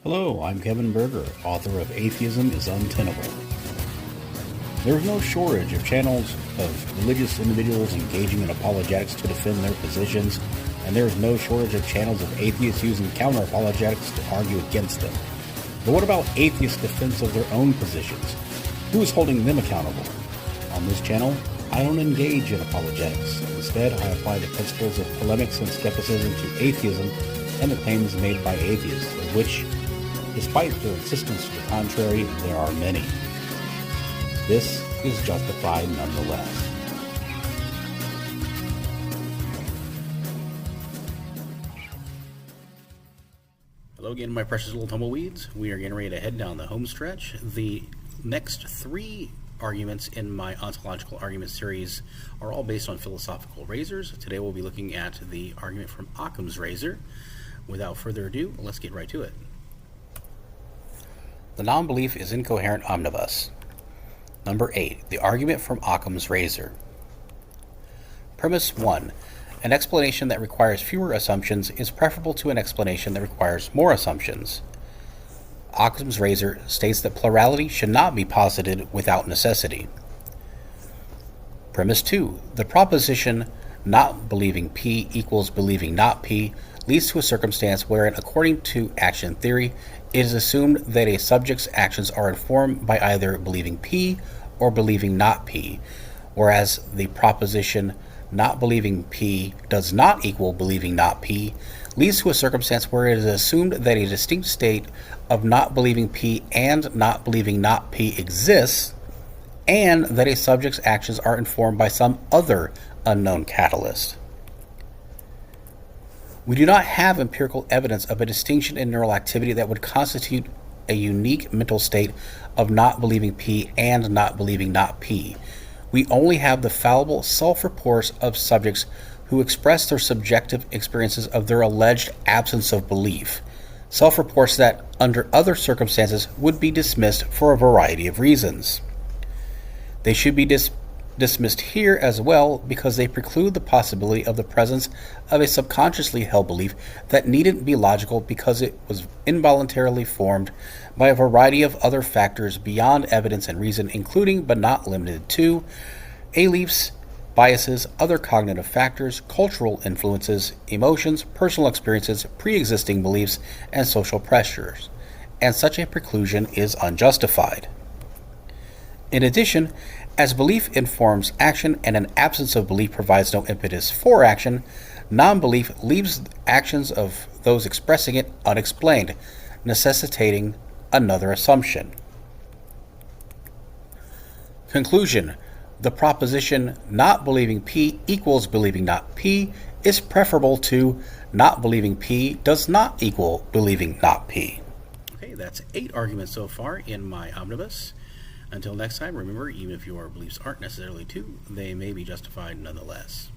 Hello, I'm Kevin Berger, author of Atheism is Untenable. There is no shortage of channels of religious individuals engaging in apologetics to defend their positions, and there is no shortage of channels of atheists using counter-apologetics to argue against them. But what about atheists' defense of their own positions? Who is holding them accountable? On this channel, I don't engage in apologetics. Instead, I apply the principles of polemics and skepticism to atheism and the claims made by atheists, of which, despite their insistence to the contrary, there are many. This is Justified Nonetheless. Hello again, my precious little tumbleweeds. We are getting ready to head down the home stretch. The next three arguments in my ontological argument series are all based on philosophical razors. Today we'll be looking at the argument from Ockham's razor. Without further ado, let's get right to it. The Nonbelief is Incoherent Omnibus. Number 8. The Argument from Ockham's Razor. Premise 1. An explanation that requires fewer assumptions is preferable to an explanation that requires more assumptions. Ockham's Razor states that plurality should not be posited without necessity. Premise 2. The proposition not believing P equals believing not P leads to a circumstance wherein, according to action theory, it is assumed that a subject's actions are informed by either believing P or believing not P, whereas the proposition not believing P does not equal believing not P leads to a circumstance where it is assumed that a distinct state of not believing P and not believing not P exists, and that a subject's actions are informed by some other unknown catalyst. We do not have empirical evidence of a distinction in neural activity that would constitute a unique mental state of not believing P and not believing not P. We only have the fallible self-reports of subjects who express their subjective experiences of their alleged absence of belief, self-reports that, under other circumstances, would be dismissed for a variety of reasons. They should be dismissed here as well because they preclude the possibility of the presence of a subconsciously held belief that needn't be logical because it was involuntarily formed by a variety of other factors beyond evidence and reason, including but not limited to beliefs, biases, other cognitive factors, cultural influences, emotions, personal experiences, pre-existing beliefs, and social pressures, and such a preclusion is unjustified. In addition, as belief informs action and an absence of belief provides no impetus for action, non-belief leaves actions of those expressing it unexplained, necessitating another assumption. Conclusion. The proposition not believing P equals believing not P is preferable to not believing P does not equal believing not P. Okay, that's 8 arguments so far in my omnibus. Until next time, remember, even if your beliefs aren't necessarily true, they may be justified nonetheless.